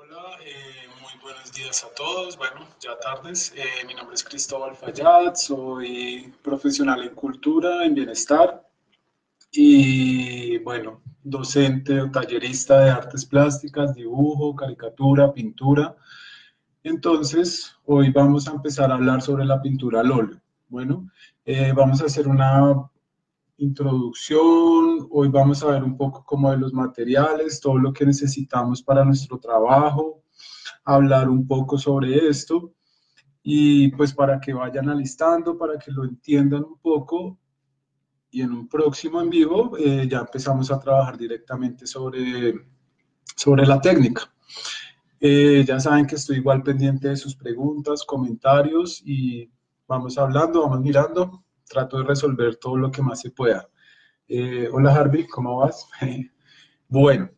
Hola, muy buenos días a todos. Bueno, ya tardes. Mi nombre es Cristóbal Fayad, soy profesional en cultura, en bienestar y bueno, docente o tallerista de artes plásticas, dibujo, caricatura, pintura. Entonces, hoy vamos a empezar a hablar sobre la pintura al óleo. Bueno, vamos a hacer una introducción. Hoy vamos a ver un poco como de los materiales, todo lo que necesitamos para nuestro trabajo, hablar un poco sobre esto y pues para que vayan alistando, para que lo entiendan un poco y en un próximo en vivo ya empezamos a trabajar directamente sobre la técnica. Ya saben que estoy igual pendiente de sus preguntas, comentarios y vamos hablando, vamos mirando. Trato de resolver todo lo que más se pueda. Hola Harvey, ¿cómo vas? Bueno,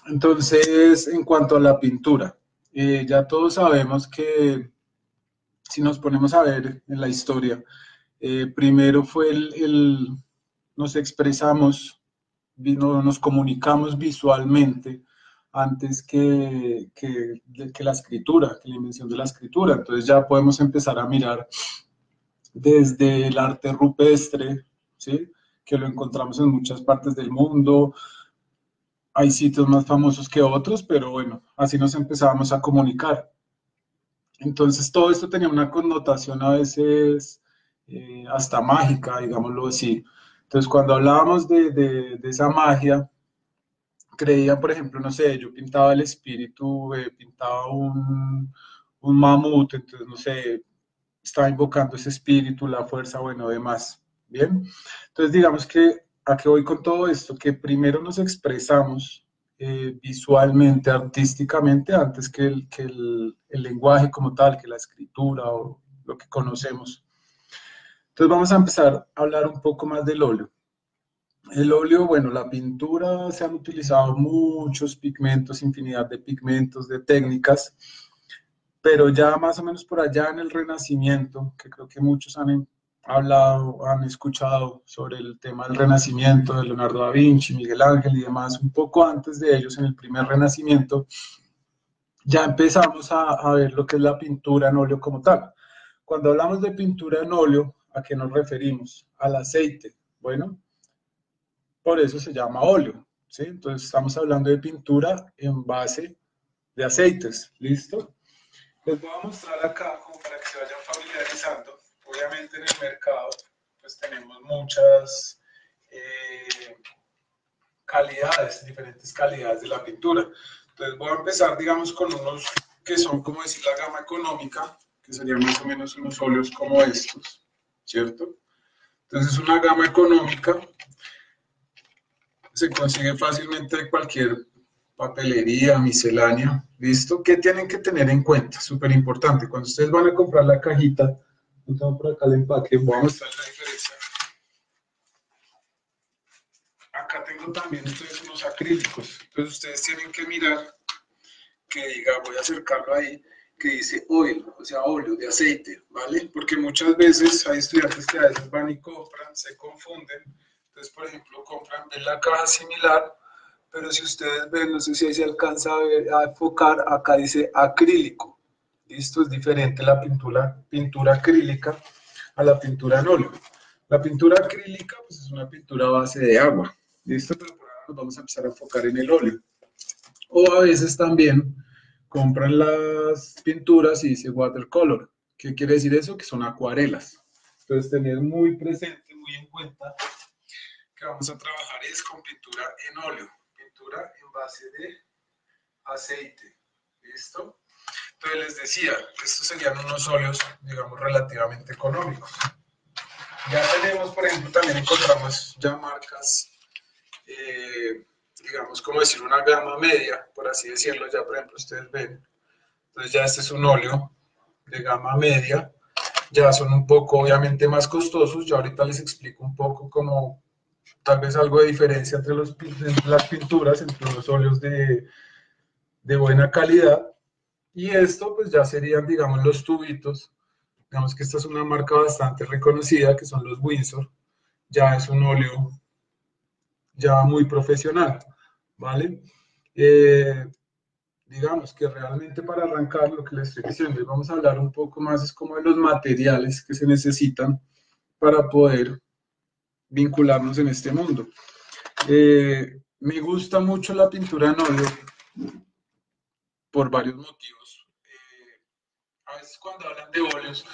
entonces en cuanto a la pintura, ya todos sabemos que si nos ponemos a ver en la historia, primero fue nos expresamos, nos comunicamos visualmente antes que la escritura, que la invención de la escritura. Entonces ya podemos empezar a mirar desde el arte rupestre, ¿sí? Que lo encontramos en muchas partes del mundo. Hay sitios más famosos que otros, pero bueno, así nos empezábamos a comunicar. Entonces todo esto tenía una connotación a veces hasta mágica, digámoslo así. Entonces cuando hablábamos de esa magia, creía, por ejemplo, no sé, yo pintaba el espíritu, pintaba un mamut, entonces, no sé, estaba invocando ese espíritu, la fuerza, bueno, demás. Bien, entonces digamos que a qué voy con todo esto, que primero nos expresamos visualmente, artísticamente, antes que el lenguaje como tal, que la escritura o lo que conocemos. Entonces vamos a empezar a hablar un poco más del óleo. El óleo, bueno, la pintura, se han utilizado muchos pigmentos, infinidad de pigmentos, de técnicas, pero ya más o menos por allá en el Renacimiento, que creo que muchos han hablado, han escuchado sobre el tema del Renacimiento, de Leonardo da Vinci, Miguel Ángel y demás, un poco antes de ellos, en el primer Renacimiento, ya empezamos a ver lo que es la pintura en óleo como tal. Cuando hablamos de pintura en óleo, ¿a qué nos referimos? Al aceite. Bueno, por eso se llama óleo, ¿sí? Entonces estamos hablando de pintura en base de aceites, ¿listo? Les voy a mostrar acá como para que se vayan familiarizando. Obviamente en el mercado pues tenemos muchas calidades, diferentes calidades de la pintura. Entonces voy a empezar, digamos, con unos que son, como decir, la gama económica, que serían más o menos unos óleos como estos, ¿cierto? Entonces una gama económica se consigue fácilmente de cualquier papelería, miscelánea, ¿listo? ¿Qué tienen que tener en cuenta? Súper importante. Cuando ustedes van a comprar la cajita, no tengo por acá el empaque, voy a mostrar la diferencia. Acá tengo también ustedes unos acrílicos. Entonces ustedes tienen que mirar que diga, voy a acercarlo ahí, que dice oil, o sea, óleo de aceite, ¿vale? Porque muchas veces hay estudiantes que a veces van y compran, se confunden. Entonces, por ejemplo, compran, ven la caja similar, pero si ustedes ven, no sé si ahí se alcanza a enfocar, acá dice acrílico. Listo, es diferente la pintura acrílica a la pintura en óleo. La pintura acrílica pues, es una pintura a base de agua. Listo, pero por ahora nos vamos a empezar a enfocar en el óleo. O a veces también compran las pinturas y dice watercolor. ¿Qué quiere decir eso? Que son acuarelas. Entonces, tener muy presente, muy en cuenta que vamos a trabajar es con pintura en óleo, pintura en base de aceite. ¿Listo? Entonces les decía, estos serían unos óleos, digamos, relativamente económicos. Ya tenemos, por ejemplo, también encontramos ya marcas, digamos, como decir, una gama media, por así decirlo, ya por ejemplo ustedes ven. Entonces ya este es un óleo de gama media, ya son un poco obviamente más costosos, ya ahorita les explico un poco como tal vez algo de diferencia entre las pinturas, entre los óleos de buena calidad. Y esto pues ya serían, digamos, los tubitos. Digamos que esta es una marca bastante reconocida, que son los Winsor. Ya es un óleo ya muy profesional, ¿vale? digamos que realmente para arrancar lo que les estoy diciendo, y vamos a hablar un poco más, es como de los materiales que se necesitan para poder vincularnos en este mundo. Me gusta mucho la pintura en óleo por varios motivos. A veces cuando hablan de óleos,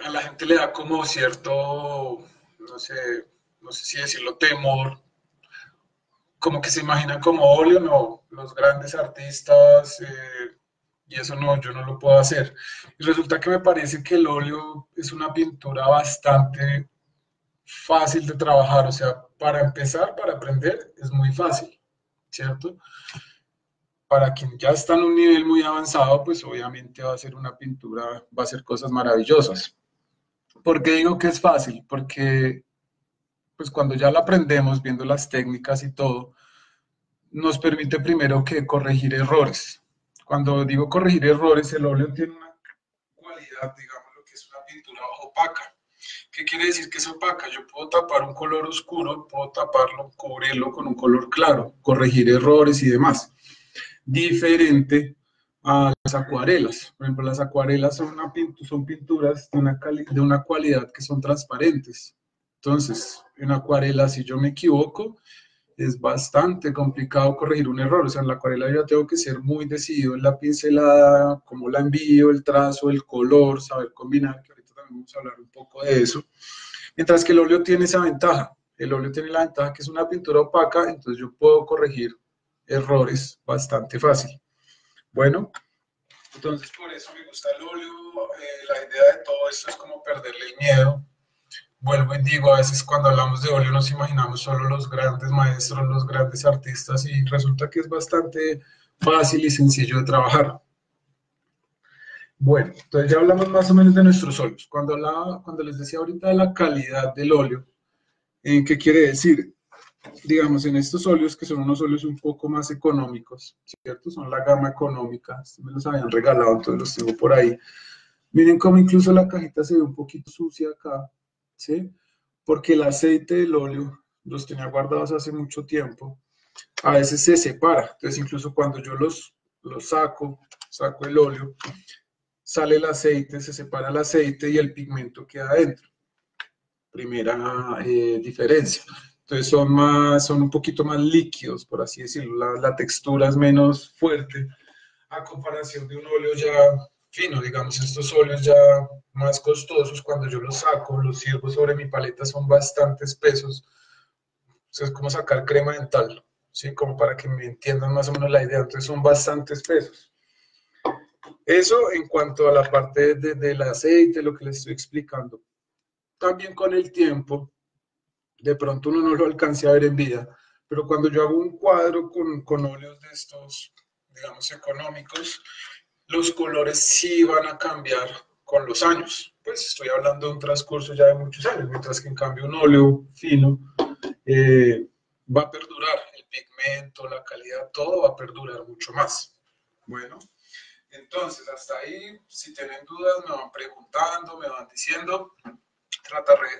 a la gente le da como cierto, no sé, no sé si decirlo, temor, como que se imaginan como óleo, no, los grandes artistas, y eso no, yo no lo puedo hacer. Y resulta que me parece que el óleo es una pintura bastante fácil de trabajar, o sea, para empezar, para aprender, es muy fácil, ¿cierto? Para quien ya está en un nivel muy avanzado, pues obviamente va a ser una pintura, va a hacer cosas maravillosas. ¿Por qué digo que es fácil? Porque pues cuando ya la aprendemos, viendo las técnicas y todo, nos permite primero que corregir errores. Cuando digo corregir errores, el óleo tiene una cualidad, digamos, lo que es una pintura opaca. ¿Qué quiere decir que es opaca? Yo puedo tapar un color oscuro, puedo taparlo, cubrirlo con un color claro, corregir errores y demás. Diferente a las acuarelas. Por ejemplo, las acuarelas son pinturas de una cualidad que son transparentes. Entonces, en acuarela, si yo me equivoco, es bastante complicado corregir un error. O sea, en la acuarela yo tengo que ser muy decidido en la pincelada, cómo la envío, el trazo, el color, saber combinar, que ahorita también vamos a hablar un poco de eso. Mientras que el óleo tiene esa ventaja. El óleo tiene la ventaja que es una pintura opaca, entonces yo puedo corregir errores bastante fácil. Bueno, entonces por eso me gusta el óleo. La idea de todo esto es como perderle el miedo. Vuelvo y digo, a veces cuando hablamos de óleo nos imaginamos solo los grandes maestros, los grandes artistas y resulta que es bastante fácil y sencillo de trabajar. Bueno, entonces ya hablamos más o menos de nuestros óleos. Cuando les decía ahorita de la calidad del óleo, ¿qué quiere decir? Digamos, en estos óleos, que son unos óleos un poco más económicos, ¿cierto? Son la gama económica, me los habían regalado, entonces los tengo por ahí. Miren cómo incluso la cajita se ve un poquito sucia acá, ¿sí? Porque el aceite del óleo los tenía guardados hace mucho tiempo, a veces se separa, entonces incluso cuando yo los saco el óleo, sale el aceite, se separa el aceite y el pigmento queda adentro. Primera diferencia. Entonces son un poquito más líquidos, por así decirlo. La textura es menos fuerte a comparación de un óleo ya fino. Digamos, estos óleos ya más costosos, cuando yo los saco, los sirvo sobre mi paleta, son bastante espesos. O sea, es como sacar crema dental, ¿sí? Como para que me entiendan más o menos la idea. Entonces son bastante espesos. Eso en cuanto a la parte del aceite, lo que les estoy explicando. También con el tiempo, de pronto uno no lo alcance a ver en vida, pero cuando yo hago un cuadro con óleos de estos, digamos, económicos, los colores sí van a cambiar con los años. Pues estoy hablando de un transcurso ya de muchos años, mientras que en cambio un óleo fino va a perdurar, el pigmento, la calidad, todo va a perdurar mucho más. Bueno, entonces hasta ahí, si tienen dudas, me van preguntando, me van diciendo.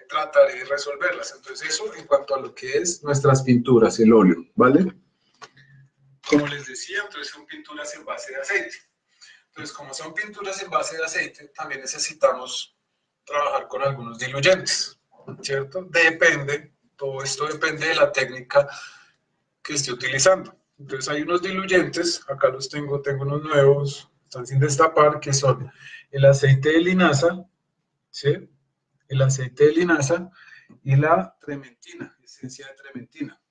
Trataré de resolverlas. Entonces, eso en cuanto a lo que es nuestras pinturas, el óleo, ¿vale? Como les decía, entonces son pinturas en base de aceite. Entonces, como son pinturas en base de aceite, también necesitamos trabajar con algunos diluyentes, ¿cierto? Depende, todo esto depende de la técnica que esté utilizando. Entonces, hay unos diluyentes, acá los tengo unos nuevos, están sin destapar, que son el aceite de linaza, ¿sí? El aceite de linaza y la trementina, esencia de trementina.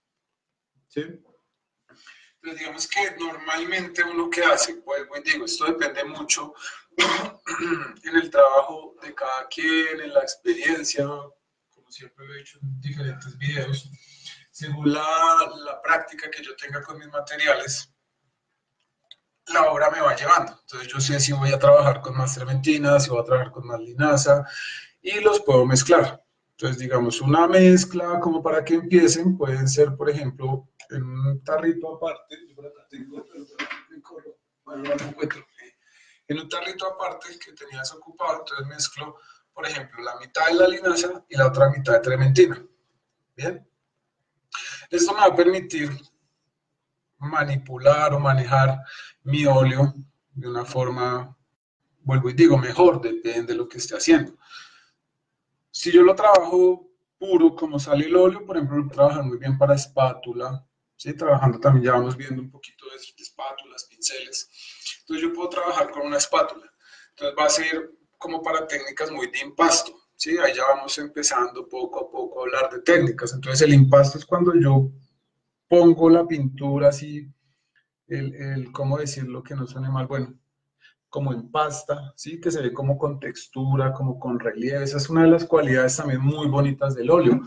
¿Sí? Entonces, digamos que normalmente uno que hace, vuelvo y digo, esto depende mucho en el trabajo de cada quien, en la experiencia, como siempre lo he dicho en diferentes videos, según la práctica que yo tenga con mis materiales, la obra me va llevando. Entonces yo sé si voy a trabajar con más trementina, si voy a trabajar con más linaza, y los puedo mezclar. Entonces, digamos, una mezcla como para que empiecen, pueden ser, por ejemplo, en un tarrito aparte, yo por acá tengo, en un tarrito aparte que tenía desocupado, entonces mezclo, por ejemplo, la mitad de la linaza y la otra mitad de trementina. Bien. Esto me va a permitir manipular o manejar mi óleo de una forma, vuelvo y digo, mejor, depende de lo que esté haciendo. Si yo lo trabajo puro, como sale el óleo, por ejemplo, lo trabajan muy bien para espátula, ¿sí? Trabajando también, ya vamos viendo un poquito de espátulas, pinceles. Entonces yo puedo trabajar con una espátula. Entonces va a ser como para técnicas muy de impasto, ¿sí? Ahí ya vamos empezando poco a poco a hablar de técnicas. Entonces el impasto es cuando yo pongo la pintura así, ¿cómo decirlo que no suene mal? Bueno, como en pasta, ¿sí? Que se ve como con textura, como con relieve. Esa es una de las cualidades también muy bonitas del óleo.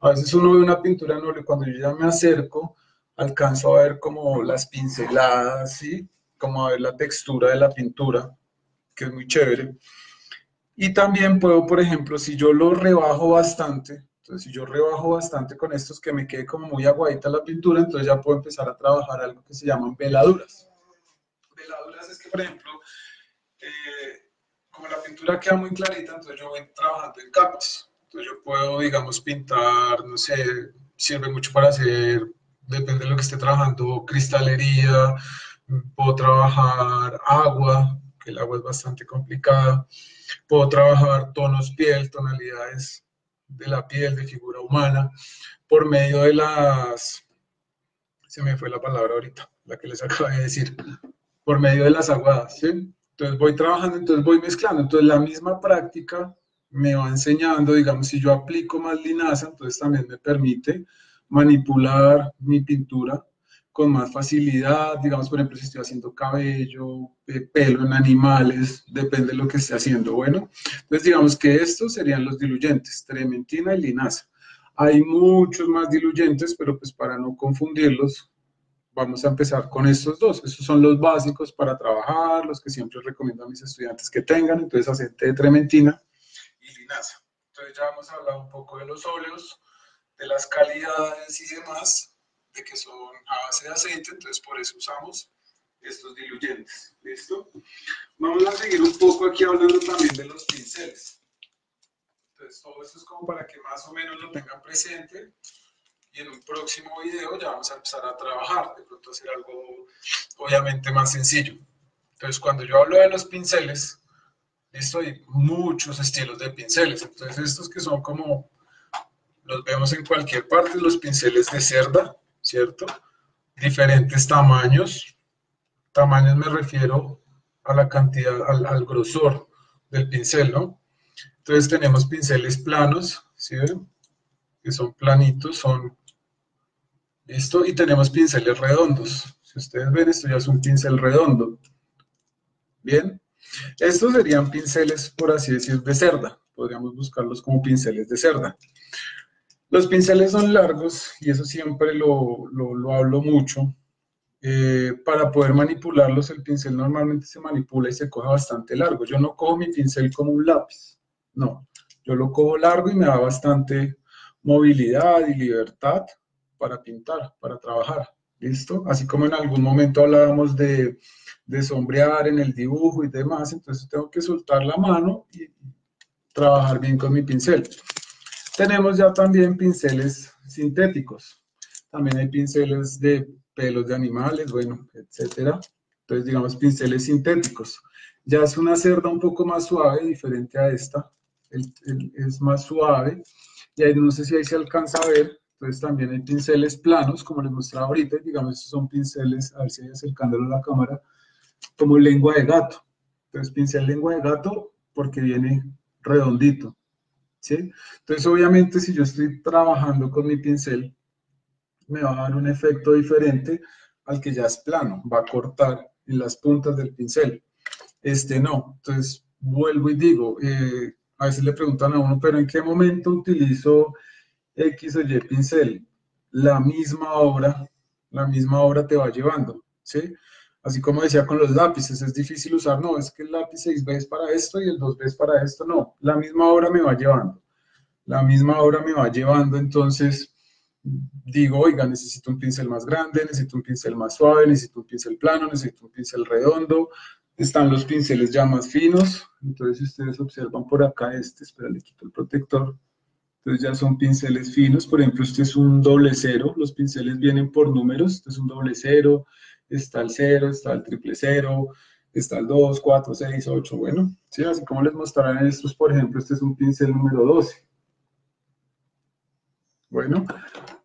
A veces uno ve una pintura en óleo, cuando yo ya me acerco, alcanzo a ver como las pinceladas, ¿sí? Como a ver la textura de la pintura, que es muy chévere. Y también puedo, por ejemplo, si yo lo rebajo bastante, entonces si yo rebajo bastante con estos que me quede como muy aguadita la pintura, entonces ya puedo empezar a trabajar algo que se llaman veladuras. Veladuras es que, por ejemplo, como la pintura queda muy clarita, entonces yo voy trabajando en capas. Entonces yo puedo, digamos, pintar, no sé, sirve mucho para hacer, depende de lo que esté trabajando, cristalería, puedo trabajar agua, que el agua es bastante complicada, puedo trabajar tonos piel, tonalidades de la piel, de figura humana, por medio de se me fue la palabra ahorita, la que les acabo de decir, por medio de las aguadas, ¿sí? Entonces voy trabajando, entonces voy mezclando. Entonces la misma práctica me va enseñando, digamos, si yo aplico más linaza, entonces también me permite manipular mi pintura con más facilidad. Digamos, por ejemplo, si estoy haciendo cabello, pelo en animales, depende de lo que esté haciendo. Bueno, entonces digamos que estos serían los diluyentes, trementina y linaza. Hay muchos más diluyentes, pero pues para no confundirlos, vamos a empezar con estos dos. Estos son los básicos para trabajar, los que siempre recomiendo a mis estudiantes que tengan. Entonces, aceite de trementina y linaza. Entonces, ya vamos a hablar un poco de los óleos, de las calidades y demás, de que son a base de aceite. Entonces, por eso usamos estos diluyentes. ¿Listo? Vamos a seguir un poco aquí hablando también de los pinceles. Entonces, todo esto es como para que más o menos lo tengan presente. Y en un próximo video ya vamos a empezar a trabajar, de pronto hacer algo obviamente más sencillo. Entonces, cuando yo hablo de los pinceles, listo, hay muchos estilos de pinceles. Entonces, estos que son como, los vemos en cualquier parte, los pinceles de cerda, ¿cierto? Diferentes tamaños. Tamaños me refiero a la cantidad, al grosor del pincel, ¿no? Entonces, tenemos pinceles planos, ¿sí ven? Que son planitos, son. ¿Listo? Y tenemos pinceles redondos. Si ustedes ven, esto ya es un pincel redondo. Bien. Estos serían pinceles, por así decir, de cerda. Podríamos buscarlos como pinceles de cerda. Los pinceles son largos, y eso siempre lo hablo mucho. Para poder manipularlos, el pincel normalmente se manipula y se coge bastante largo. Yo no cojo mi pincel como un lápiz. No. Yo lo cojo largo y me da bastante movilidad y libertad para pintar, para trabajar, ¿listo? Así como en algún momento hablábamos de sombrear en el dibujo y demás, entonces tengo que soltar la mano y trabajar bien con mi pincel. Tenemos ya también pinceles sintéticos, también hay pinceles de pelos de animales, bueno, etcétera. Entonces, digamos, pinceles sintéticos. Ya es una cerda un poco más suave, diferente a esta, es más suave, y ahí no sé si ahí se alcanza a ver. Entonces también hay pinceles planos, como les mostraba ahorita, y digamos, estos son pinceles, a ver si acercándolo a la cámara, como lengua de gato. Entonces, pincel lengua de gato porque viene redondito, ¿sí? Entonces, obviamente, si yo estoy trabajando con mi pincel, me va a dar un efecto diferente al que ya es plano, va a cortar en las puntas del pincel. Este no, entonces vuelvo y digo, a veces le preguntan a uno, pero ¿en qué momento utilizo X o Y pincel? La misma obra te va llevando, ¿sí? Así como decía con los lápices, es difícil usar, no, es que el lápiz 6B es para esto y el 2B es para esto, no, la misma obra me va llevando, la misma obra me va llevando, entonces digo, oiga, necesito un pincel más grande, necesito un pincel más suave, necesito un pincel plano, necesito un pincel redondo, están los pinceles ya más finos, entonces si ustedes observan por acá espera, le quito el protector, Entonces ya son pinceles finos. Por ejemplo, este es un doble cero. Los pinceles vienen por números. Este es un doble cero. Está el cero, está el triple cero, está el 2, 4, 6, 8. Bueno, sí, así como les mostrarán estos, por ejemplo, este es un pincel número 12. Bueno,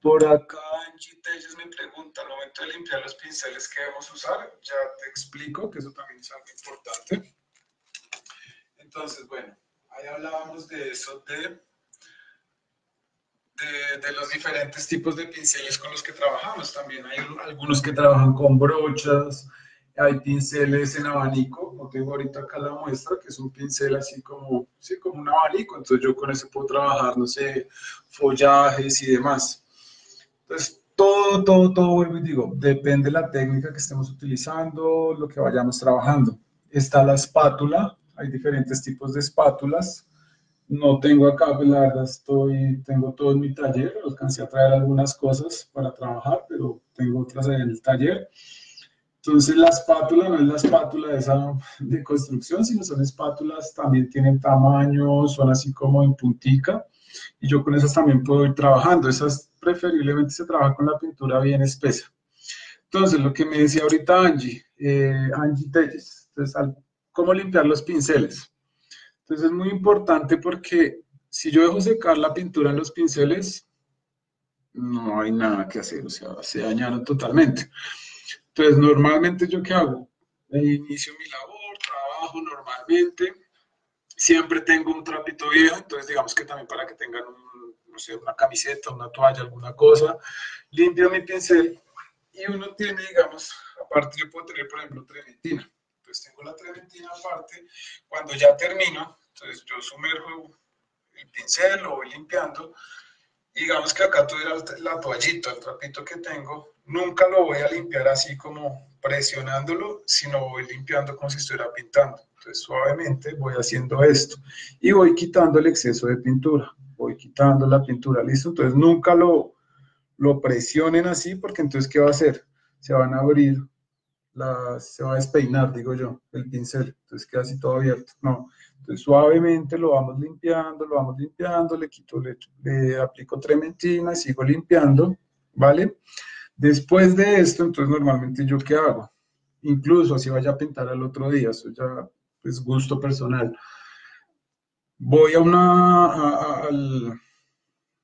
por acá Angie Telles me pregunta, al momento de limpiar los pinceles que debemos usar, ya te explico que eso también es algo importante. Entonces, bueno, ahí hablábamos de eso, de los diferentes tipos de pinceles con los que trabajamos. También hay algunos que trabajan con brochas, hay pinceles en abanico, no tengo ahorita acá la muestra, que es un pincel así como, sí, como un abanico, entonces yo con ese puedo trabajar, no sé, follajes y demás. Entonces, todo, vuelvo y digo, depende de la técnica que estemos utilizando, lo que vayamos trabajando. Está la espátula, hay diferentes tipos de espátulas. No tengo acá, pues la verdad tengo todo en mi taller, alcancé a traer algunas cosas para trabajar, pero tengo otras en el taller. Entonces la espátula no es la espátula esa de construcción, sino son espátulas, también tienen tamaño, son así como en puntica, y yo con esas también puedo ir trabajando. Esas preferiblemente se trabaja con la pintura bien espesa. Entonces, lo que me decía ahorita Angie, Angie Telles, entonces, ¿cómo limpiar los pinceles? Entonces es muy importante porque si yo dejo secar la pintura en los pinceles, no hay nada que hacer, o sea, se dañaron totalmente. Entonces, normalmente, ¿yo qué hago? Inicio mi labor, trabajo normalmente, siempre tengo un trapito viejo, entonces digamos que también para que tengan no sé, una camiseta, una toalla, alguna cosa, limpio mi pincel y uno tiene, digamos, aparte yo puedo tener, por ejemplo, trementina. Entonces tengo la trementina aparte, cuando ya termino, entonces yo sumerjo el pincel, lo voy limpiando. Y digamos que acá tuviera la toallita, el trapito que tengo, nunca lo voy a limpiar así como presionándolo, sino voy limpiando como si estuviera pintando. Entonces suavemente voy haciendo esto y voy quitando el exceso de pintura, voy quitando la pintura, ¿listo? Entonces nunca lo presionen así porque entonces ¿qué va a hacer? Se van a abrir, se va a despeinar, digo yo, el pincel, entonces queda así todo abierto. No, entonces suavemente lo vamos limpiando, le aplico trementina, sigo limpiando, ¿vale? Después de esto, entonces normalmente yo ¿qué hago? Incluso si vaya a pintar al otro día, eso ya es gusto personal. Voy a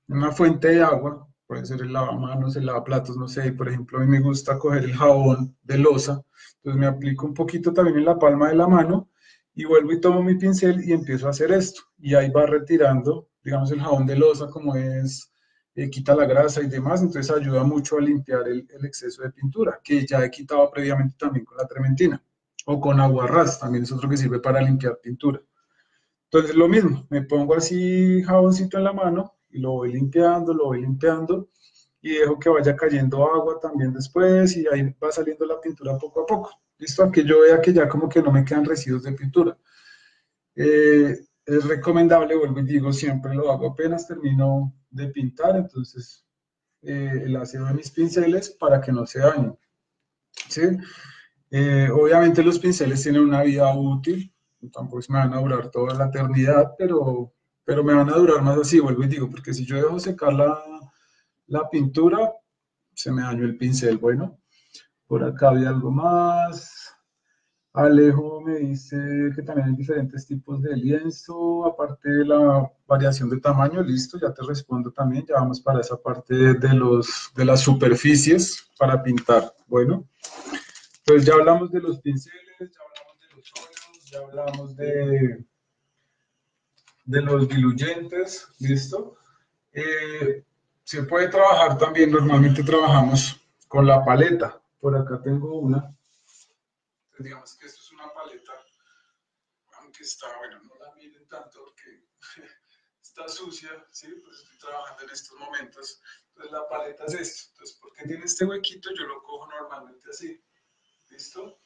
una fuente de agua, puede ser el lavamanos, el lavaplatos, no sé, por ejemplo, a mí me gusta coger el jabón de loza, entonces me aplico un poquito también en la palma de la mano y vuelvo y tomo mi pincel y empiezo a hacer esto. Y ahí va retirando, digamos, el jabón de loza como es, quita la grasa y demás, entonces ayuda mucho a limpiar el exceso de pintura, que ya he quitado previamente también con la trementina, o con aguarrás, también es otro que sirve para limpiar pintura. Entonces lo mismo, me pongo así jaboncito en la mano y lo voy limpiando y dejo que vaya cayendo agua también después y ahí va saliendo la pintura poco a poco. ¿Listo? Que yo vea que ya como que no me quedan residuos de pintura. Es recomendable, vuelvo y digo, siempre lo hago apenas termino de pintar, entonces el ácido de mis pinceles para que no se dañen. ¿Sí? Obviamente los pinceles tienen una vida útil, tampoco me van a durar toda la eternidad, pero me van a durar más así, vuelvo y digo, porque si yo dejo secar la pintura, se me dañó el pincel. Bueno, por acá había algo más. Alejo me dice que también hay diferentes tipos de lienzo, aparte de la variación de tamaño, listo, ya te respondo también, ya vamos para esa parte de las superficies para pintar. Bueno. Entonces ya hablamos de los pinceles, ya hablamos de los óleos, ya hablamos de los diluyentes, ¿listo? Se puede trabajar también, normalmente trabajamos con la paleta. Por acá tengo una. Entonces, digamos que esto es una paleta, aunque está, bueno, no la miren tanto porque está sucia, ¿sí? Pues estoy trabajando en estos momentos. Entonces la paleta es esto. Entonces, porque tiene este huequito, yo lo cojo normalmente así, ¿listo?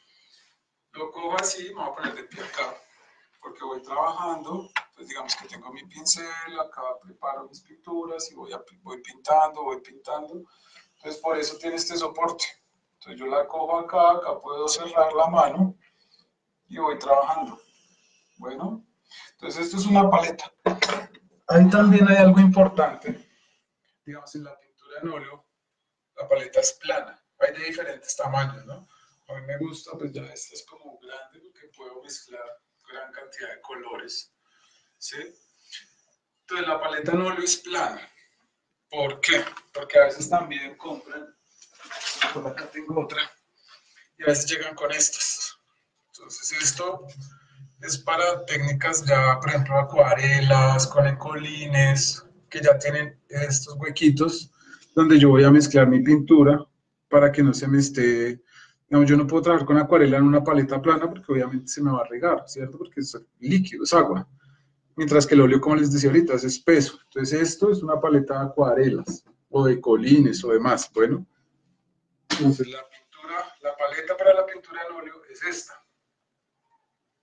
Lo cojo así, me voy a poner de pie acá, porque voy trabajando, pues digamos que tengo mi pincel, acá preparo mis pinturas y voy pintando, entonces por eso tiene este soporte. Entonces yo la cojo acá puedo cerrar la mano y voy trabajando. Bueno, entonces esto es una paleta. Ahí también hay algo importante. Digamos, en la pintura en óleo, la paleta es plana. Hay de diferentes tamaños, ¿no? A mí me gusta, pues ya esta es como grande porque puedo mezclar gran cantidad de colores, ¿sí? Entonces la paleta en óleo es plana. ¿Por qué? Porque a veces también compran, por acá tengo otra, y a veces llegan con estas. Entonces esto es para técnicas ya, por ejemplo, acuarelas, con ecolines, que ya tienen estos huequitos donde yo voy a mezclar mi pintura para que no se me esté, digamos, yo no puedo trabajar con acuarela en una paleta plana porque obviamente se me va a regar, ¿cierto? Porque es líquido, es agua. Mientras que el óleo, como les decía ahorita, es espeso. Entonces esto es una paleta de acuarelas o de colines o demás. Bueno, entonces la pintura, la paleta para la pintura en óleo es esta.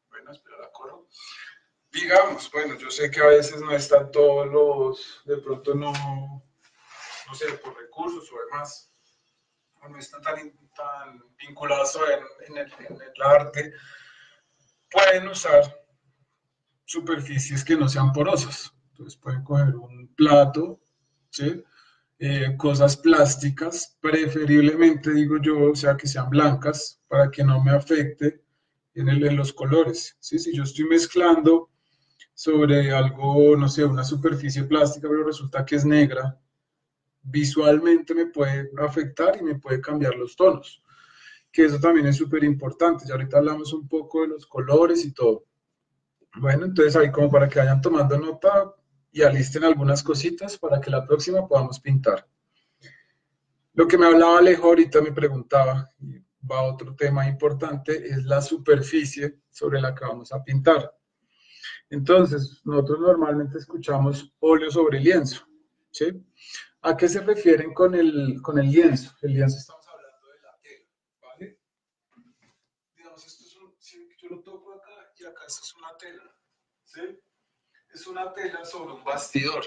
Bueno, espera, la corro. Digamos, bueno, yo sé que a veces no están todos los, de pronto no sé, por recursos o demás, o no están tan vinculados en el arte, pueden usar superficies que no sean porosas. Entonces pueden coger un plato, ¿sí? Cosas plásticas, preferiblemente digo yo, o sea, que sean blancas para que no me afecte en los colores, ¿sí? Si yo estoy mezclando sobre algo, no sé, una superficie plástica, pero resulta que es negra, visualmente me puede afectar y me puede cambiar los tonos, que eso también es súper importante. Ya ahorita hablamos un poco de los colores y todo. Bueno, entonces ahí como para que vayan tomando nota y alisten algunas cositas para que la próxima podamos pintar. Lo que me hablaba Alejo ahorita me preguntaba, y va a otro tema importante, es la superficie sobre la que vamos a pintar. Entonces, nosotros normalmente escuchamos óleo sobre lienzo, ¿sí? ¿A qué se refieren con el lienzo? El lienzo estamos hablando de la tela, ¿vale? Digamos, esto es si yo lo toco acá y acá esto es una tela, ¿sí? Es una tela sobre un bastidor.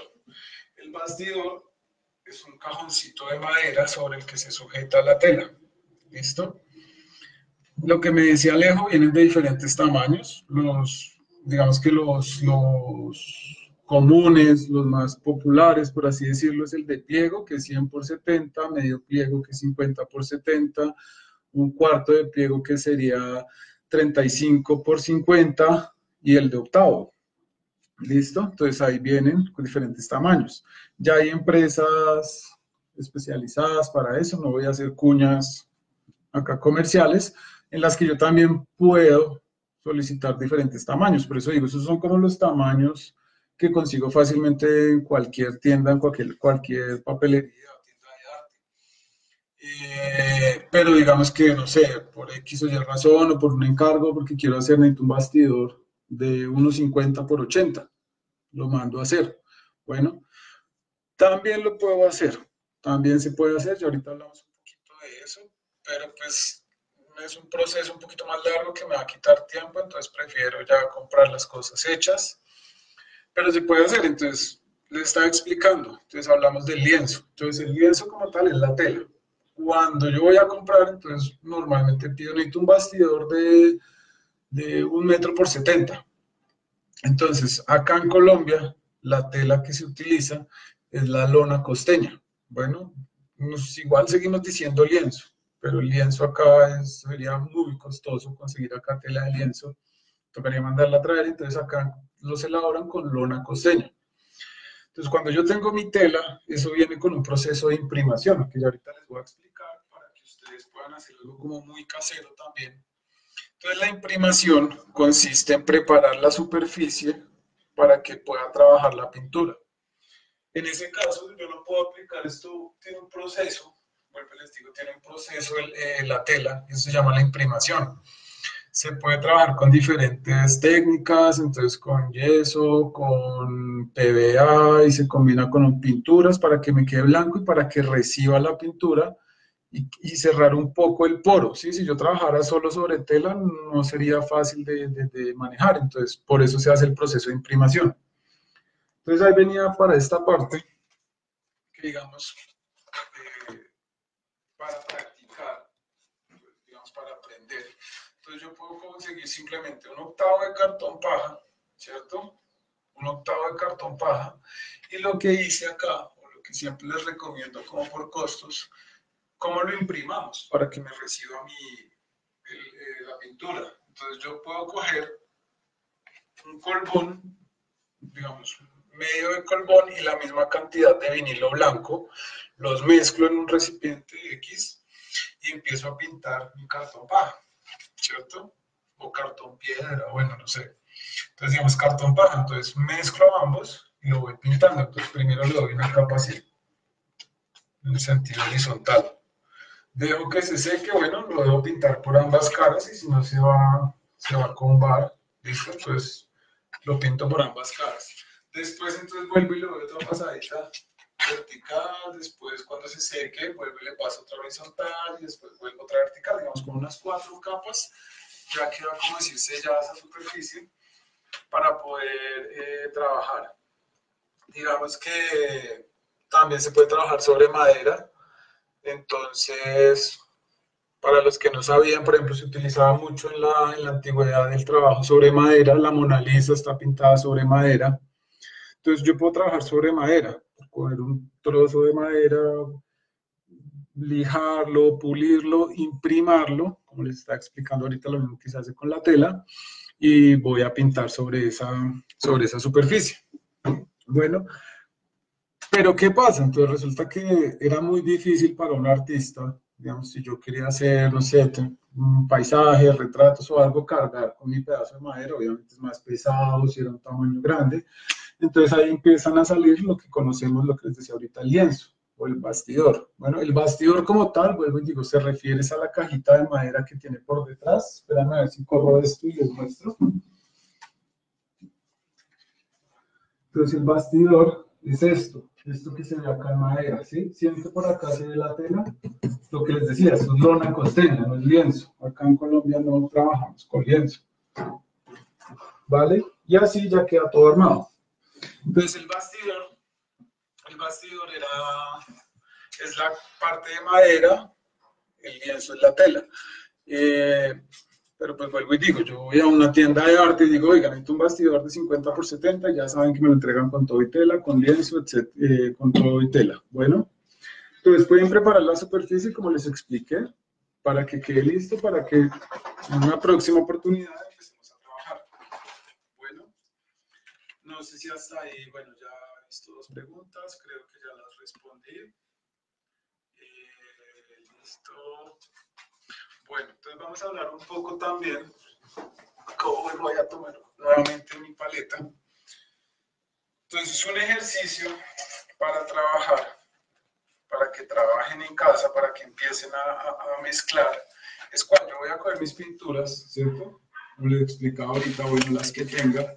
El bastidor es un cajoncito de madera sobre el que se sujeta la tela, ¿listo? Lo que me decía Alejo, vienen de diferentes tamaños. Digamos que los comunes, los más populares, por así decirlo, es el de pliego, que es 100 por 70, medio pliego, que es 50 por 70, un cuarto de pliego, que sería 35 por 50, y el de octavo. ¿Listo? Entonces ahí vienen con diferentes tamaños. Ya hay empresas especializadas para eso, no voy a hacer cuñas acá comerciales, en las que yo también puedo solicitar diferentes tamaños. Por eso digo, esos son como los tamaños que consigo fácilmente en cualquier tienda, en cualquier papelería o tienda de arte. Pero digamos que, no sé, por X o Y razón o por un encargo, porque quiero hacer necesito un bastidor de 1,50 por 80, lo mando a hacer. Bueno, también lo puedo hacer, también se puede hacer, y ahorita hablamos un poquito de eso, pero pues es un proceso un poquito más largo que me va a quitar tiempo, entonces prefiero ya comprar las cosas hechas, pero se puede hacer, entonces les estaba explicando, entonces hablamos del lienzo, entonces el lienzo como tal es la tela. Cuando yo voy a comprar, entonces normalmente necesito un bastidor de 1 metro por 70. Entonces, acá en Colombia, la tela que se utiliza es la lona costeña. Bueno, igual seguimos diciendo lienzo, pero el lienzo acá sería muy costoso conseguir acá tela de lienzo. Tocaría mandarla a traer, entonces acá los elaboran con lona costeña. Entonces, cuando yo tengo mi tela, eso viene con un proceso de imprimación, que ya ahorita les voy a explicar para que ustedes puedan hacer algo como muy casero también. Entonces la imprimación consiste en preparar la superficie para que pueda trabajar la pintura. En ese caso, yo no puedo aplicar esto, tiene un proceso, vuelvo les digo, tiene un proceso la tela, eso se llama la imprimación. Se puede trabajar con diferentes técnicas, entonces con yeso, con PVA y se combina con pinturas para que me quede blanco y para que reciba la pintura y cerrar un poco el poro, ¿sí? Si yo trabajara solo sobre tela no sería fácil de manejar, entonces por eso se hace el proceso de imprimación. Entonces ahí venía para esta parte, que digamos, eh, para practicar, digamos, para aprender. Entonces yo puedo conseguir simplemente un octavo de cartón paja, ¿cierto? 1/8 de cartón paja. Y lo que hice acá, o lo que siempre les recomiendo como por costos, cómo lo imprimamos para que me reciba la pintura. Entonces yo puedo coger un colbón, digamos, medio de colbón y la misma cantidad de vinilo blanco, los mezclo en un recipiente X y empiezo a pintar mi cartón paja, ¿cierto? O cartón piedra, bueno, no sé. Entonces, digamos, cartón paja, entonces mezclo ambos y lo voy pintando. Entonces, primero le doy una capa así, en el sentido horizontal. Dejo que se seque, bueno, lo debo pintar por ambas caras y si no se va a combar, ¿listo? Entonces, lo pinto por ambas caras. Después, entonces, vuelvo y le doy otra pasadita vertical, después cuando se seque, vuelvo y le paso otra horizontal y después vuelvo otra vertical, digamos, con unas 4 capas, ya queda como decir sellada esa superficie para poder trabajar. Digamos que también se puede trabajar sobre madera, entonces, para los que no sabían, por ejemplo, se utilizaba mucho en la antigüedad el trabajo sobre madera, la Mona Lisa está pintada sobre madera, entonces yo puedo trabajar sobre madera, coger un trozo de madera, lijarlo, pulirlo, imprimarlo, como les estaba explicando ahorita lo mismo que se hace con la tela, y voy a pintar sobre esa superficie. Bueno, pero ¿qué pasa? Entonces resulta que era muy difícil para un artista, digamos, si yo quería hacer, no sé, un paisaje, retratos o algo, cargar con mi pedazo de madera, obviamente es más pesado, si era un tamaño grande. Entonces ahí empiezan a salir lo que conocemos, lo que les decía ahorita, el lienzo o el bastidor. Bueno, el bastidor como tal, vuelvo y digo, se refiere a la cajita de madera que tiene por detrás. Espérame a ver si corro esto y les muestro. Entonces el bastidor es esto que se ve acá en madera, ¿sí? Siempre por acá se ve la tela. Lo que les decía, esto es lona costeña, no es lienzo. Acá en Colombia no trabajamos con lienzo. ¿Vale? Y así ya queda todo armado. Entonces el bastidor es la parte de madera, el lienzo es la tela. Pero pues vuelvo y digo, yo voy a una tienda de arte y digo, oiga, necesito un bastidor de 50 por 70, y ya saben que me lo entregan con todo y tela, con lienzo, etc., con todo y tela. Bueno, entonces pueden preparar la superficie como les expliqué, para que quede listo, para que en una próxima oportunidad empecemos a trabajar. Bueno, no sé si hasta ahí, bueno, ya he visto 2 preguntas, creo que ya las respondí. Listo. Bueno, entonces vamos a hablar un poco también, cómo voy a tomar nuevamente mi paleta. Entonces es un ejercicio para trabajar, para que trabajen en casa, para que empiecen a mezclar. Es cuando yo voy a coger mis pinturas, ¿cierto? Como les explicaba ahorita, bueno, las que tenga.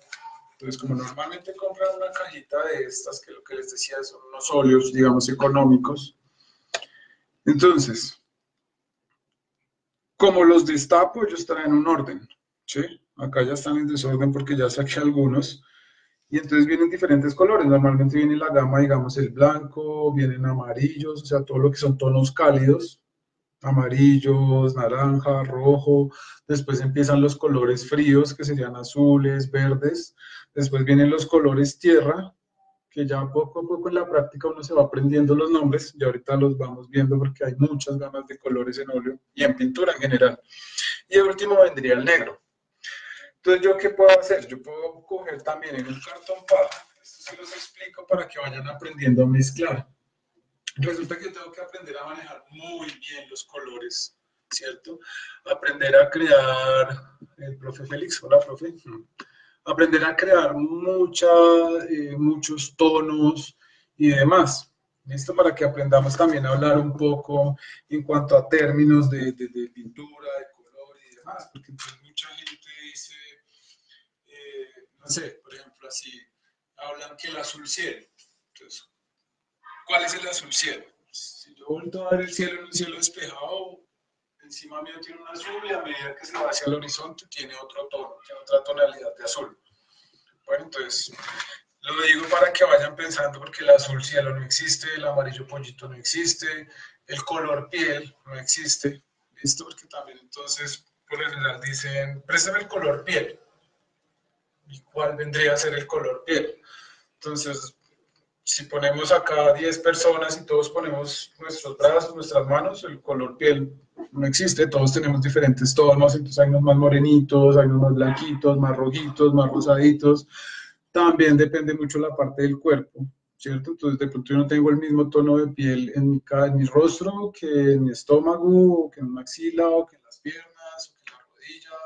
Entonces, como normalmente compran una cajita de estas, que lo que les decía son unos óleos, digamos, económicos. Entonces, como los destapo, ellos traen un orden, ¿sí? Acá ya están en desorden porque ya saqué algunos. Y entonces vienen diferentes colores. Normalmente viene la gama, digamos, el blanco, vienen amarillos, o sea, todo lo que son tonos cálidos, amarillos, naranja, rojo. Después empiezan los colores fríos, que serían azules, verdes. Después vienen los colores tierra, que ya poco a poco en la práctica uno se va aprendiendo los nombres, y ahorita los vamos viendo porque hay muchas gamas de colores en óleo y en pintura en general. Y el último vendría el negro. Entonces, ¿yo qué puedo hacer? Yo puedo coger también en un cartón paja, esto se los explico para que vayan aprendiendo a mezclar. Resulta que yo tengo que aprender a manejar muy bien los colores, ¿cierto? Aprender a crear, el profe Félix, hola profe, aprender a crear muchos tonos y demás. ¿Listo? Para que aprendamos también a hablar un poco en cuanto a términos de pintura, de color y demás, porque pues, mucha gente dice, no sé, por ejemplo, así, hablan que el azul cielo. Entonces, ¿cuál es el azul cielo? Si yo vuelto a ver el cielo en un cielo despejado, encima mío tiene un azul y a medida que se va hacia el horizonte tiene otro tono, tiene otra tonalidad de azul. Bueno, entonces lo digo para que vayan pensando porque el azul cielo no existe, el amarillo pollito no existe, el color piel no existe. ¿Listo? Porque también entonces por lo general dicen, préstame el color piel. ¿Y cuál vendría a ser el color piel? Entonces, si ponemos acá 10 personas y todos ponemos nuestros brazos, nuestras manos, el color piel no existe, todos tenemos diferentes tonos, entonces hay unos más morenitos, hay unos más blanquitos, más rojitos, más rosaditos. También depende mucho la parte del cuerpo, ¿cierto? Entonces, de pronto yo no tengo el mismo tono de piel en mi rostro que en mi estómago, o que en una axila, o que en las piernas, o que en la rodilla.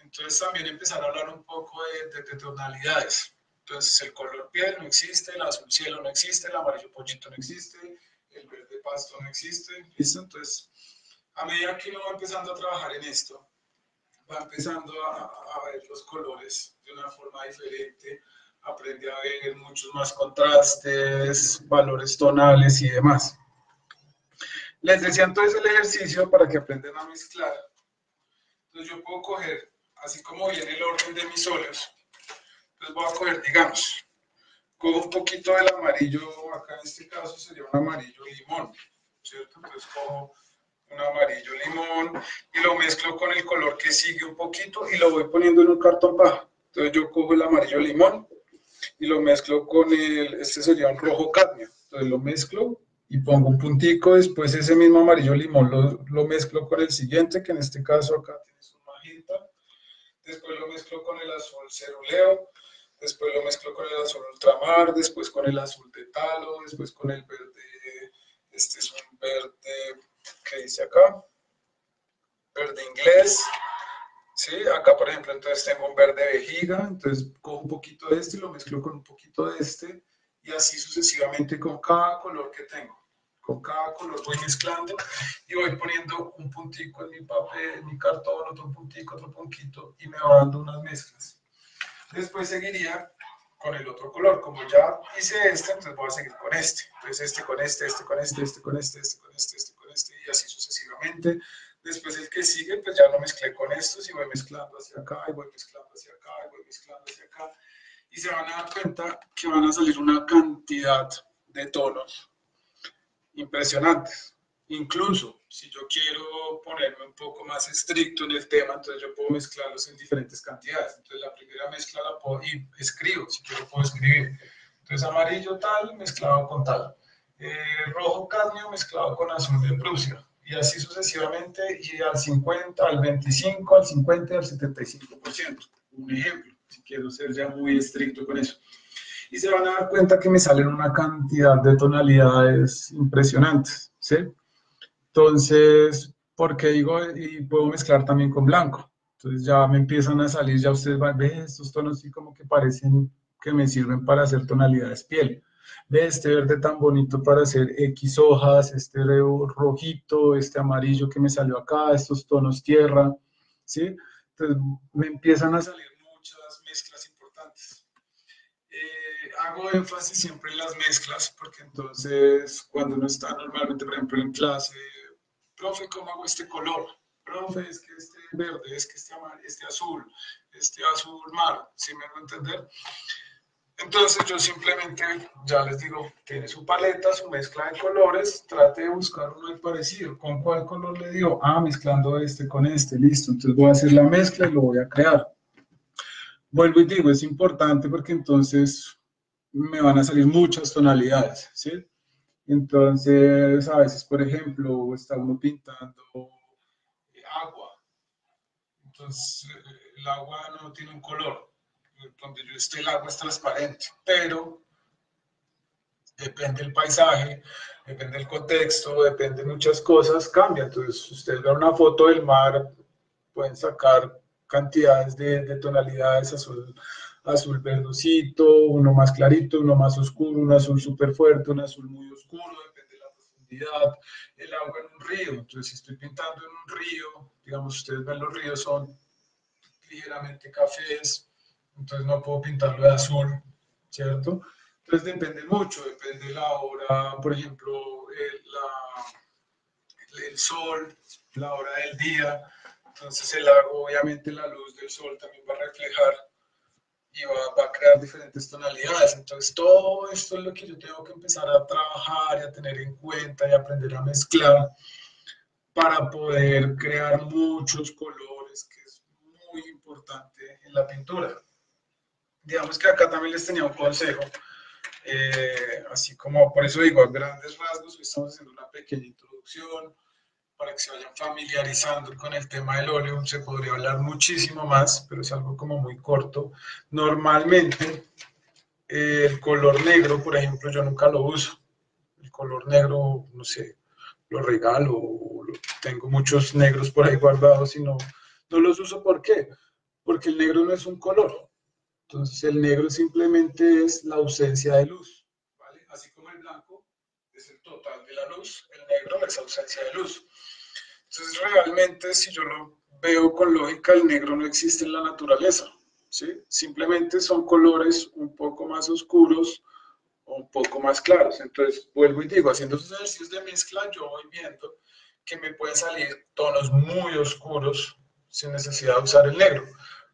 Entonces, también empezar a hablar un poco de tonalidades. Entonces, el color piel no existe, el azul cielo no existe, el amarillo pollito no existe, el verde pasto no existe, ¿listo? Entonces, a medida que uno va empezando a trabajar en esto, va empezando a ver los colores de una forma diferente, aprende a ver muchos más contrastes, valores tonales y demás. Les decía entonces el ejercicio para que aprendan a mezclar. Entonces yo puedo coger, así como viene el orden de mis óleos, entonces voy a coger, digamos, cojo un poquito del amarillo, acá en este caso sería un amarillo limón, ¿cierto? Entonces cojo un amarillo limón y lo mezclo con el color que sigue un poquito y lo voy poniendo en un cartón paja. Entonces yo cojo el amarillo limón y lo mezclo con este sería un rojo cadmio. Entonces lo mezclo y pongo un puntico, después ese mismo amarillo limón lo mezclo con el siguiente, que en este caso acá tienes un magenta, después lo mezclo con el azul ceruleo, después lo mezclo con el azul ultramar, después con el azul de talo, después con el verde, este es un verde, ¿qué dice acá? Verde inglés, ¿sí? Acá, por ejemplo, entonces tengo un verde vejiga, entonces cojo un poquito de este y lo mezclo con un poquito de este, y así sucesivamente con cada color que tengo. Con cada color voy mezclando y voy poniendo un puntico en mi papel, en mi cartón, otro puntito, y me va dando unas mezclas. Después seguiría con el otro color. Como ya hice este, entonces voy a seguir con este. Entonces este con este, este con este, este con este, este con este, este con este, y así sucesivamente. Después el que sigue, pues ya lo mezclé con estos y voy mezclando hacia acá, y voy mezclando hacia acá, y voy mezclando hacia acá. Y se van a dar cuenta que van a salir una cantidad de tonos impresionantes. Incluso, si yo quiero ponerme un poco más estricto en el tema, entonces yo puedo mezclarlos en diferentes cantidades. Entonces la primera mezcla la puedo, y escribo, si quiero puedo escribir. Entonces amarillo tal mezclado con tal. Rojo cadmio mezclado con azul de Prusia. Y así sucesivamente, y al 50, al 25, al 50 y al 75%. Un ejemplo, si quiero ser ya muy estricto con eso. Y se van a dar cuenta que me salen una cantidad de tonalidades impresionantes, ¿sí? Entonces, porque digo, y puedo mezclar también con blanco. Entonces ya me empiezan a salir, ya ustedes van, ve estos tonos sí como que parecen que me sirven para hacer tonalidades piel. Ve este verde tan bonito para hacer X hojas, este rojito, este amarillo que me salió acá, estos tonos tierra, ¿sí? Entonces me empiezan a salir muchas mezclas importantes. Hago énfasis siempre en las mezclas, porque entonces cuando uno está normalmente, por ejemplo, en clase, profe, ¿cómo hago este color? Profe, es que este verde, es que este azul mar, ¿sí me hago entender? Entonces yo simplemente, ya les digo, tiene su paleta, su mezcla de colores, trate de buscar uno ahí parecido. ¿Con cuál color le digo? Ah, mezclando este con este, listo. Entonces voy a hacer la mezcla y lo voy a crear. Vuelvo y digo, es importante porque entonces me van a salir muchas tonalidades, ¿sí? Entonces, a veces, por ejemplo, está uno pintando agua, entonces el agua no tiene un color, donde yo esté el agua es transparente, pero depende del paisaje, depende del contexto, depende de muchas cosas, cambia. Entonces, ustedes ven una foto del mar, pueden sacar cantidades de tonalidades, azul verdosito, uno más clarito, uno más oscuro, un azul súper fuerte, un azul muy oscuro, depende de la profundidad, el agua en un río. Entonces, si estoy pintando en un río, digamos, ustedes ven los ríos son ligeramente cafés, entonces no puedo pintarlo de azul, ¿cierto? Entonces depende mucho, depende de la hora, por ejemplo, el sol, la hora del día. Entonces el lago, obviamente la luz del sol también va a reflejar y va a crear diferentes tonalidades. Entonces todo esto es lo que yo tengo que empezar a trabajar y a tener en cuenta y aprender a mezclar para poder crear muchos colores, que es muy importante en la pintura. digamos que acá también les tenía un consejo, así como, por eso digo, a grandes rasgos, hoy estamos haciendo una pequeña introducción para que se vayan familiarizando con el tema del óleo. Se podría hablar muchísimo más, pero es algo como muy corto. Normalmente, el color negro, por ejemplo, yo nunca lo uso. El color negro, no sé, lo regalo, tengo muchos negros por ahí guardados y no los uso. ¿Por qué? Porque el negro no es un color. Entonces el negro simplemente es la ausencia de luz, ¿vale? Así como el blanco es el total de la luz, el negro es ausencia de luz. Entonces realmente si yo lo veo con lógica, el negro no existe en la naturaleza, ¿sí? Simplemente son colores un poco más oscuros o un poco más claros. Entonces vuelvo y digo, haciendo esos ejercicios de mezcla, yo voy viendo que me pueden salir tonos muy oscuros sin necesidad de usar el negro,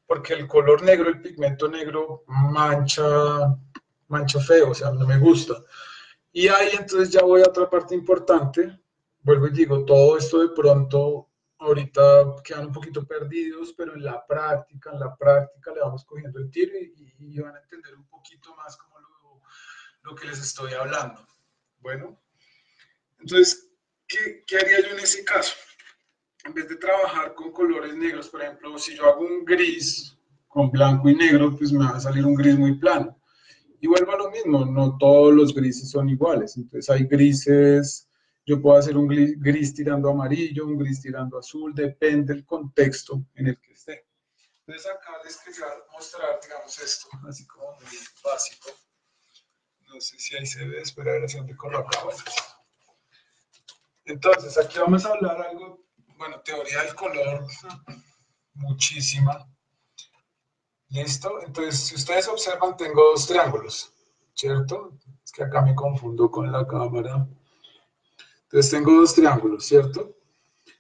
porque el color negro, el pigmento negro mancha feo, o sea, no me gusta. Y ahí entonces ya voy a otra parte importante, vuelvo y digo, todo esto de pronto ahorita quedan un poquito perdidos, pero en la práctica le vamos cogiendo el tiro y van a entender un poquito más como lo que les estoy hablando. Bueno, entonces, ¿qué haría yo en ese caso? En vez de trabajar con colores negros, por ejemplo, si yo hago un gris con blanco y negro, pues me va a salir un gris muy plano. Y vuelvo a lo mismo, no todos los grises son iguales. Entonces hay grises, yo puedo hacer un gris tirando amarillo, un gris tirando azul, depende del contexto en el que esté. Entonces acá les quería mostrar, digamos, esto, así como muy básico. No sé si ahí se ve, espera a ver hacia dónde corro acá. Bueno. Entonces, aquí vamos a hablar algo, bueno, teoría del color, muchísima. ¿Listo? Entonces, si ustedes observan, tengo dos triángulos, ¿cierto? Es que acá me confundo con la cámara. Entonces, tengo dos triángulos, ¿cierto?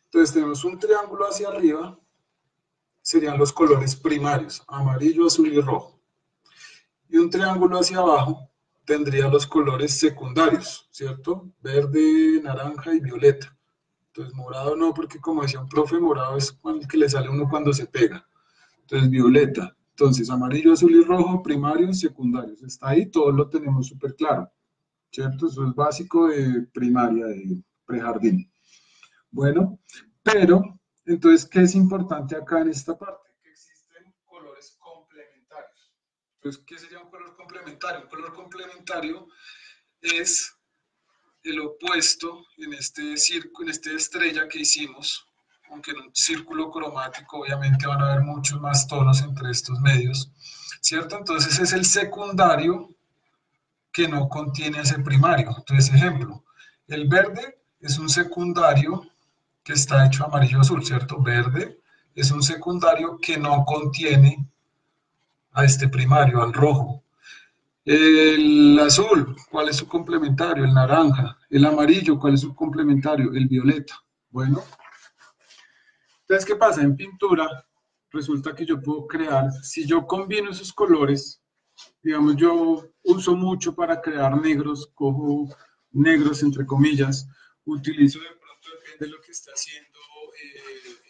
Entonces, tenemos un triángulo hacia arriba, serían los colores primarios, amarillo, azul y rojo. Y un triángulo hacia abajo tendría los colores secundarios, ¿cierto? Verde, naranja y violeta. Entonces, morado no, porque como decía un profe, morado es el que le sale a uno cuando se pega. Entonces, violeta. Entonces, amarillo, azul y rojo, primarios, secundarios. Está ahí, todos lo tenemos súper claro, ¿cierto? Eso es básico de primaria, de prejardín. Bueno, pero, entonces, ¿qué es importante acá en esta parte? Que existen colores complementarios. Entonces, ¿qué sería un color complementario? Un color complementario es el opuesto en este círculo, en esta estrella que hicimos, aunque en un círculo cromático obviamente van a haber muchos más tonos entre estos medios, ¿cierto? Entonces es el secundario que no contiene ese primario. Entonces, ejemplo, el verde es un secundario que está hecho amarillo-azul, ¿cierto? Verde es un secundario que no contiene a este primario, al rojo. El azul, ¿cuál es su complementario? El naranja. El amarillo, ¿cuál es su complementario? El violeta. Bueno, entonces, ¿qué pasa? En pintura, resulta que yo puedo crear, si yo combino esos colores, digamos, yo uso mucho para crear negros, cojo negros entre comillas, utilizo de pronto, depende de lo que esté haciendo,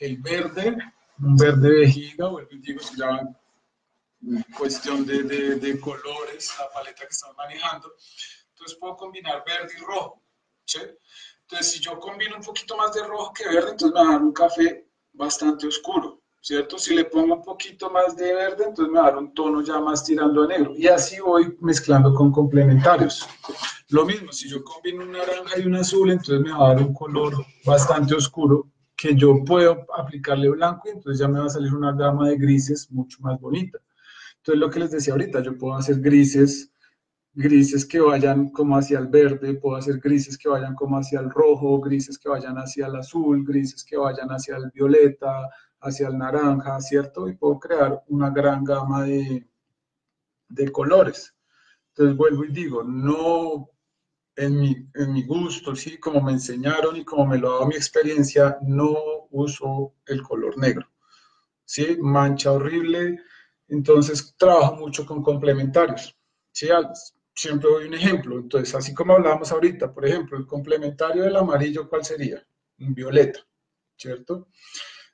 el verde, un verde vejiga, o el digo, se llama cuestión de colores, la paleta que estamos manejando. Entonces puedo combinar verde y rojo, ¿sí? Entonces si yo combino un poquito más de rojo que verde, entonces me va a dar un café bastante oscuro, ¿cierto? Si le pongo un poquito más de verde, entonces me va a dar un tono ya más tirando a negro. Y así voy mezclando con complementarios. Lo mismo, si yo combino un naranja y un azul, entonces me va a dar un color bastante oscuro que yo puedo aplicarle blanco y entonces ya me va a salir una gama de grises mucho más bonita. Entonces, lo que les decía ahorita, yo puedo hacer grises que vayan como hacia el verde, puedo hacer grises que vayan como hacia el rojo, grises que vayan hacia el azul, grises que vayan hacia el violeta, hacia el naranja, ¿cierto? Y puedo crear una gran gama de colores. Entonces, vuelvo y digo, no en mi gusto, ¿sí? Como me enseñaron y como me lo ha dado mi experiencia, no uso el color negro. ¿Sí? Mancha horrible, entonces trabajo mucho con complementarios, ¿sí? Siempre doy un ejemplo, entonces así como hablábamos ahorita, por ejemplo, el complementario del amarillo, ¿cuál sería? Un violeta, ¿cierto?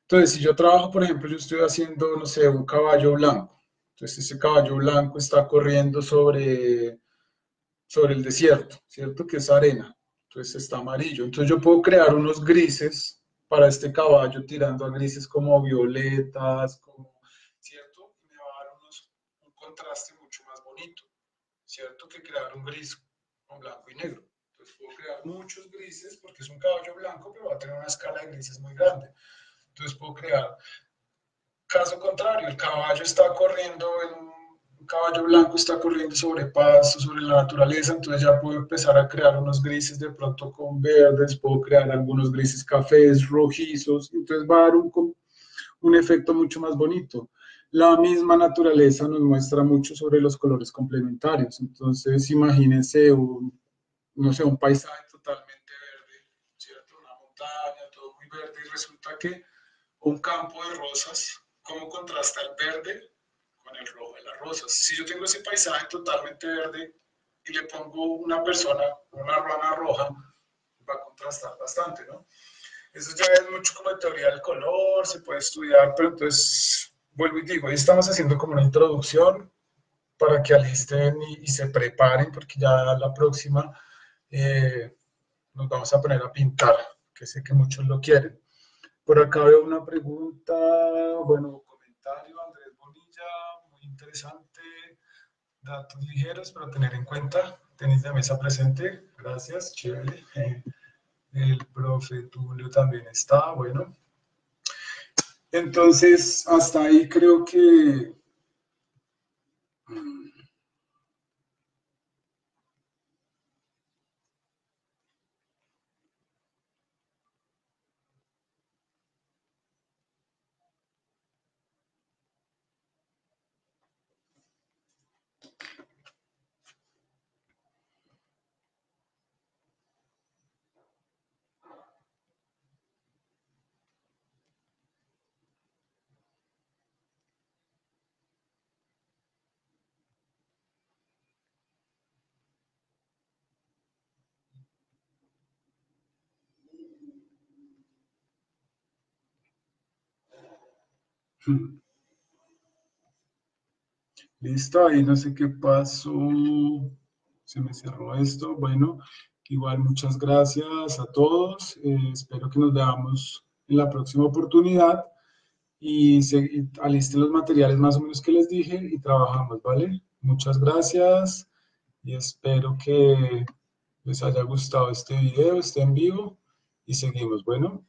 Entonces, si yo trabajo, por ejemplo, yo estoy haciendo, no sé, un caballo blanco, Entonces ese caballo blanco está corriendo sobre el desierto, ¿cierto? Que es arena. Entonces está amarillo. Entonces yo puedo crear unos grises para este caballo tirando a grises como violetas, como, ¿cierto? Y me va a dar un contraste mucho más bonito, ¿cierto? Que crear un gris con blanco y negro. Entonces puedo crear muchos grises porque es un caballo blanco, pero va a tener una escala de grises muy grande. Entonces puedo crear caso contrario, el caballo está corriendo, un caballo blanco está corriendo sobre pasto, sobre la naturaleza, entonces ya puedo empezar a crear unos grises de pronto con verdes, puedo crear algunos grises cafés, rojizos, entonces va a dar un efecto mucho más bonito. La misma naturaleza nos muestra mucho sobre los colores complementarios, entonces imagínense no sé, un paisaje totalmente verde, ¿cierto? Una montaña, todo muy verde, y resulta que un campo de rosas, ¿cómo contrasta el verde con el rojo de las rosas? Si yo tengo ese paisaje totalmente verde y le pongo una persona, una rana roja, va a contrastar bastante, ¿no? Eso ya es mucho como de teoría del color, se puede estudiar, pero entonces, vuelvo y digo, ahí estamos haciendo como una introducción para que alisten y se preparen, porque ya la próxima eh, nos vamos a poner a pintar, que sé que muchos lo quieren. Por acá veo una pregunta, bueno, comentario, Andrés Bonilla, muy interesante, datos ligeros para tener en cuenta. Tenis de mesa presente, gracias, chévere. El profe Tulio también está, bueno. Entonces, hasta ahí creo que... Listo, ahí no sé qué pasó, se me cerró esto. Bueno, igual muchas gracias a todos. Espero que nos veamos en la próxima oportunidad y alisten los materiales más o menos que les dije y trabajamos, ¿vale? Muchas gracias y espero que les haya gustado este video, este en vivo y seguimos. Bueno.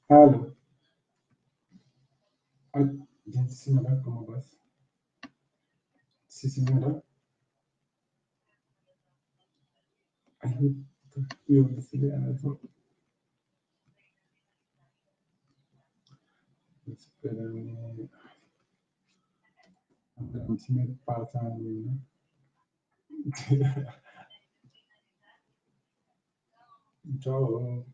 Aló. Ay, bien, señora, ¿cómo vas? Sí, señora. Ay, ¿y dónde se le da eso? Espérame. A ver si me pasa a mí, ¿no? Yo.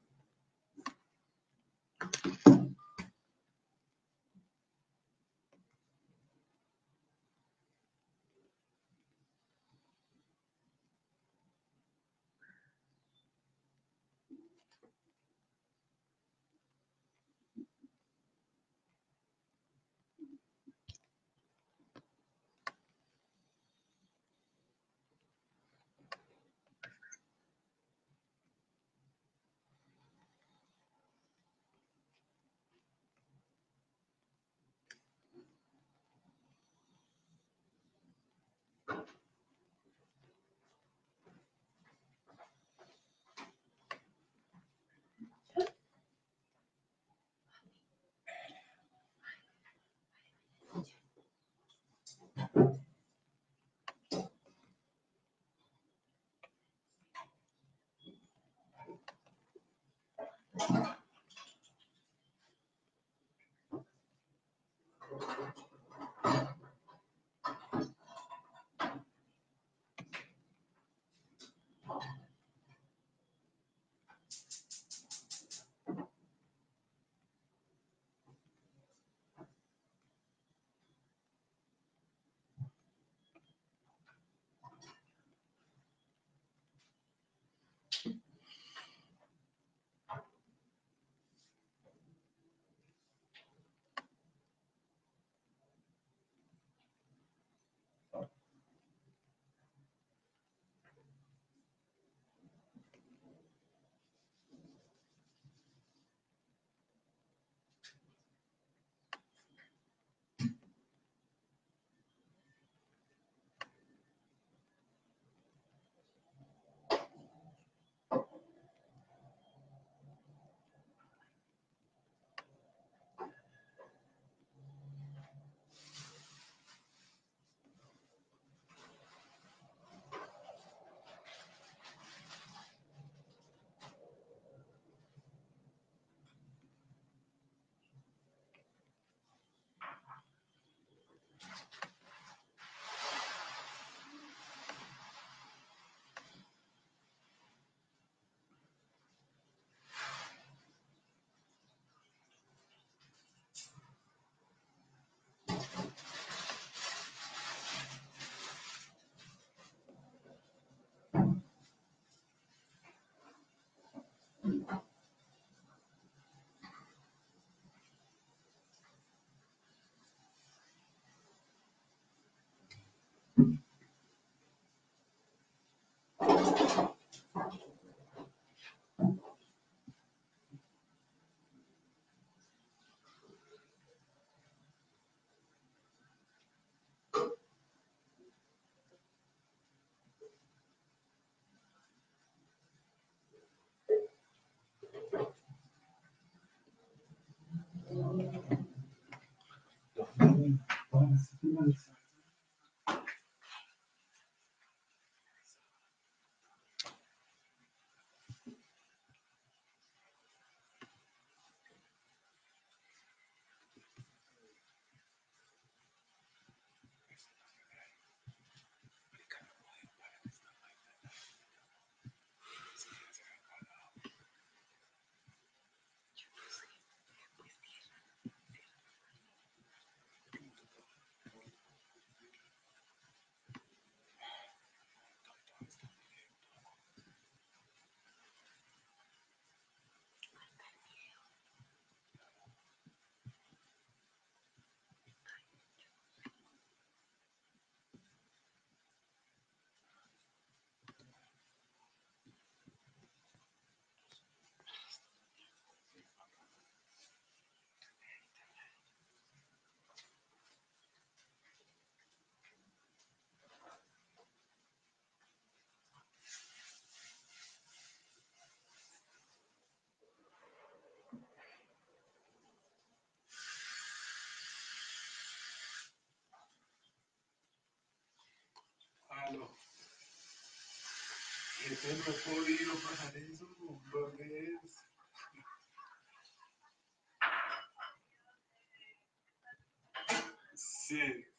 que no he podido pasar eso, ¿dónde es? Sí.